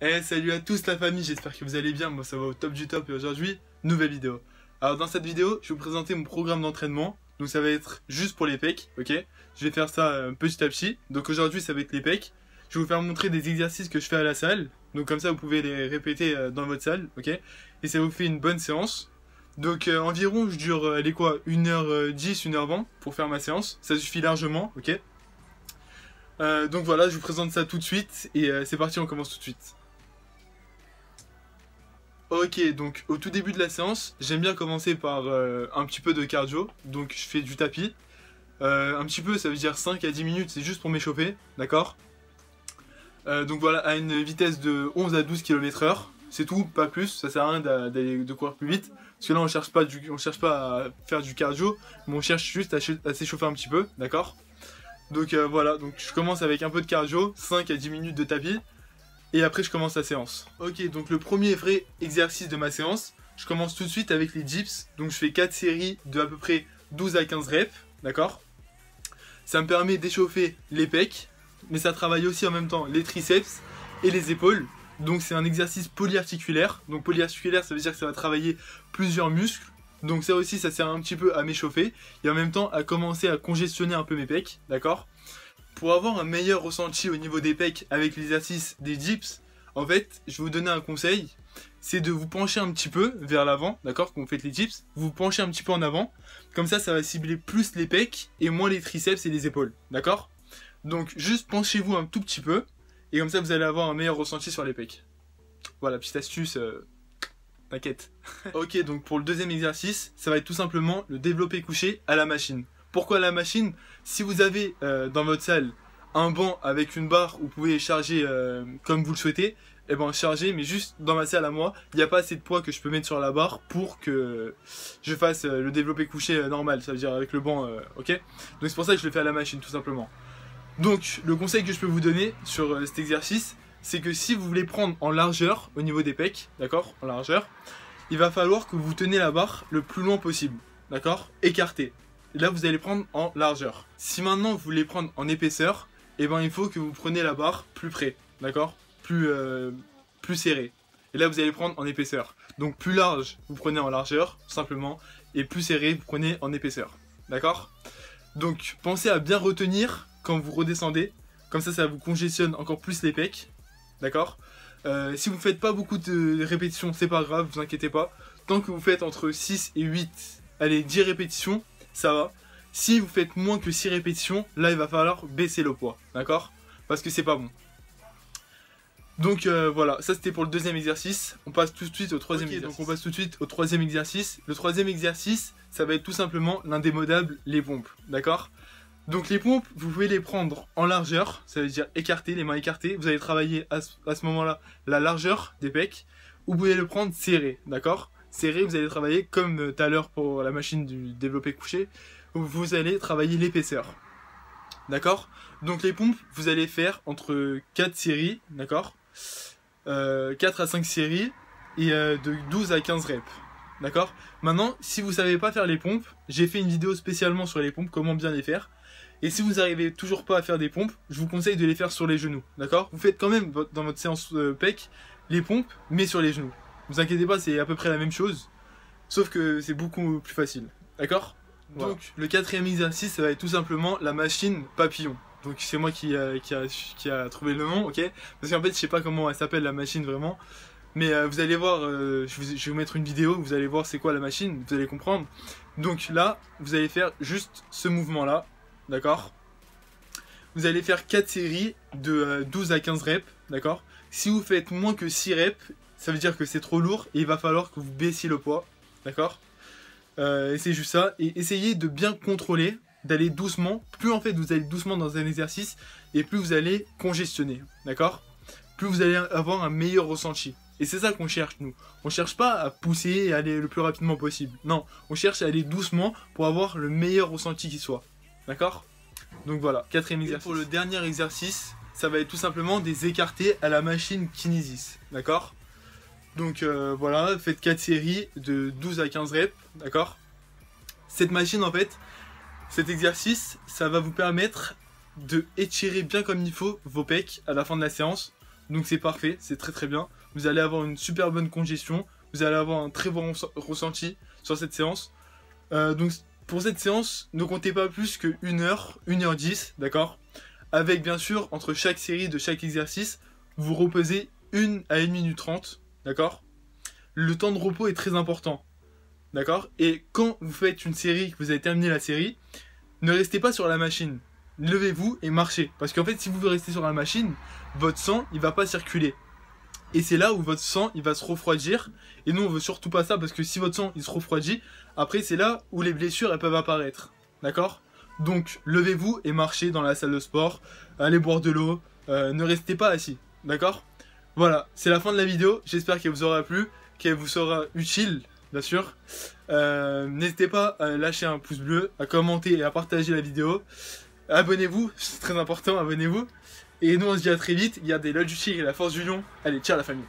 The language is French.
Salut à tous la famille, j'espère que vous allez bien, moi ça va au top du top et aujourd'hui, nouvelle vidéo. Alors dans cette vidéo, je vais vous présenter mon programme d'entraînement, donc ça va être juste pour les pecs, ok. Je vais faire ça petit à petit, donc aujourd'hui ça va être les pecs. Je vais vous faire montrer des exercices que je fais à la salle, donc comme ça vous pouvez les répéter dans votre salle, ok. Et ça vous fait une bonne séance. Donc environ je dure 1h10, 1h20 pour faire ma séance, ça suffit largement, ok. Donc voilà, je vous présente ça tout de suite et c'est parti, on commence tout de suite. Ok, donc au tout début de la séance, j'aime bien commencer par un petit peu de cardio, donc je fais du tapis. Un petit peu, ça veut dire 5 à 10 minutes, c'est juste pour m'échauffer, d'accord. Donc voilà, à une vitesse de 11 à 12 km/h, c'est tout, pas plus, ça sert à rien de courir plus vite. Parce que là on cherche pas à faire du cardio, mais on cherche juste à s'échauffer un petit peu, d'accord. Donc voilà, donc je commence avec un peu de cardio, 5 à 10 minutes de tapis. Et après je commence la séance. Ok, donc le premier vrai exercice de ma séance, je commence tout de suite avec les dips. Donc je fais 4 séries de à peu près 12 à 15 reps, d'accord. Ça me permet d'échauffer les pecs, mais ça travaille aussi en même temps les triceps et les épaules. Donc c'est un exercice polyarticulaire. Donc polyarticulaire, ça veut dire que ça va travailler plusieurs muscles. Donc ça aussi, ça sert un petit peu à m'échauffer et en même temps à commencer à congestionner un peu mes pecs, d'accord. Pour avoir un meilleur ressenti au niveau des pecs avec l'exercice des dips, en fait, je vais vous donner un conseil, c'est de vous pencher un petit peu vers l'avant, d'accord, quand vous faites les dips, vous penchez un petit peu en avant, comme ça va cibler plus les pecs et moins les triceps et les épaules, d'accord. Donc juste penchez-vous un tout petit peu, et comme ça vous allez avoir un meilleur ressenti sur les pecs. Voilà, petite astuce, t'inquiète. Ok, donc pour le deuxième exercice, ça va être tout simplement le développé couché à la machine. Pourquoi la machine? Si vous avez dans votre salle un banc avec une barre où vous pouvez charger comme vous le souhaitez, et ben chargez, mais juste dans ma salle à moi, il n'y a pas assez de poids que je peux mettre sur la barre pour que je fasse le développé couché normal, ça veut dire avec le banc, ok. Donc c'est pour ça que je le fais à la machine tout simplement. Donc le conseil que je peux vous donner sur cet exercice, c'est que si vous voulez prendre en largeur au niveau des pecs, d'accord, en largeur, il va falloir que vous tenez la barre le plus loin possible, d'accord, écarté. Et là vous allez prendre en largeur. Si maintenant vous voulez prendre en épaisseur, et ben il faut que vous preniez la barre plus près, d'accord, plus serré. Et là vous allez prendre en épaisseur. Donc plus large vous prenez en largeur, tout simplement, et plus serré vous prenez en épaisseur, d'accord. Donc pensez à bien retenir quand vous redescendez, comme ça vous congestionne encore plus les pecs, d'accord. Si vous ne faites pas beaucoup de répétitions, c'est pas grave, vous inquiétez pas. Tant que vous faites entre 6 et 8, allez 10 répétitions, ça va. Si vous faites moins que 6 répétitions, là il va falloir baisser le poids, d'accord? Parce que c'est pas bon. Donc voilà, ça c'était pour le deuxième exercice. On passe tout de suite au troisième exercice. Donc on passe tout de suite au troisième exercice. Le troisième exercice, ça va être tout simplement l'indémodable, les pompes, d'accord? Donc les pompes, vous pouvez les prendre en largeur, ça veut dire écarté, les mains écartées. Vous allez travailler à ce moment-là la largeur des pecs. Ou vous pouvez le prendre serré, d'accord? Serré, vous allez travailler comme tout à l'heure pour la machine du développé couché, où vous allez travailler l'épaisseur, d'accord. Donc les pompes, vous allez faire entre 4 séries, d'accord, 4 à 5 séries et de 12 à 15 reps, d'accord. Maintenant, si vous savez pas faire les pompes, j'ai fait une vidéo spécialement sur les pompes, comment bien les faire. Et si vous n'arrivez toujours pas à faire des pompes, je vous conseille de les faire sur les genoux, d'accord. Vous faites quand même dans votre séance pec les pompes, mais sur les genoux. Vous inquiétez pas, c'est à peu près la même chose, sauf que c'est beaucoup plus facile, d'accord. Voilà. Donc le quatrième exercice, ça va être tout simplement la machine papillon. Donc c'est moi qui a trouvé le nom, ok. Parce qu'en fait, je sais pas comment elle s'appelle la machine vraiment. Mais vous allez voir, je vais vous mettre une vidéo, vous allez voir c'est quoi la machine, vous allez comprendre. Donc là, vous allez faire juste ce mouvement-là, d'accord. Vous allez faire 4 séries de 12 à 15 reps, d'accord. Si vous faites moins que 6 reps, ça veut dire que c'est trop lourd et il va falloir que vous baissiez le poids, d'accord. Et c'est juste ça, et essayez de bien contrôler, d'aller doucement. Plus en fait vous allez doucement dans un exercice, et plus vous allez congestionner, d'accord. Plus vous allez avoir un meilleur ressenti. Et c'est ça qu'on cherche nous. On cherche pas à pousser et aller le plus rapidement possible. Non, on cherche à aller doucement pour avoir le meilleur ressenti qui soit. D'accord. Donc voilà, quatrième exercice. Et pour le dernier exercice, ça va être tout simplement des écartés à la machine Kinesis, d'accord. Donc voilà, faites 4 séries de 12 à 15 reps, d'accord. Cette machine en fait, cet exercice, ça va vous permettre de étirer bien comme il faut vos pecs à la fin de la séance. Donc c'est parfait, c'est très très bien. Vous allez avoir une super bonne congestion, vous allez avoir un très bon ressenti sur cette séance. Donc pour cette séance, ne comptez pas plus que 1 heure, 1h10, d'accord? Avec bien sûr, entre chaque série de chaque exercice, vous reposez 1 à 1 minute 30, d'accord? Le temps de repos est très important, d'accord? Et quand vous faites une série, que vous avez terminé la série, ne restez pas sur la machine. Levez-vous et marchez. Parce qu'en fait, si vous restez sur la machine, votre sang, il va pas circuler. Et c'est là où votre sang, il va se refroidir. Et nous, on veut surtout pas ça, parce que si votre sang, il se refroidit, après, c'est là où les blessures, elles peuvent apparaître. D'accord? Donc, levez-vous et marchez dans la salle de sport. Allez boire de l'eau. Ne restez pas assis. D'accord? Voilà, c'est la fin de la vidéo. J'espère qu'elle vous aura plu, qu'elle vous sera utile, bien sûr. N'hésitez pas à lâcher un pouce bleu, à commenter et à partager la vidéo. Abonnez-vous, c'est très important, abonnez-vous. Et nous on se dit à très vite, gardez l'œil du tigre et la force du lion. Allez, ciao la famille.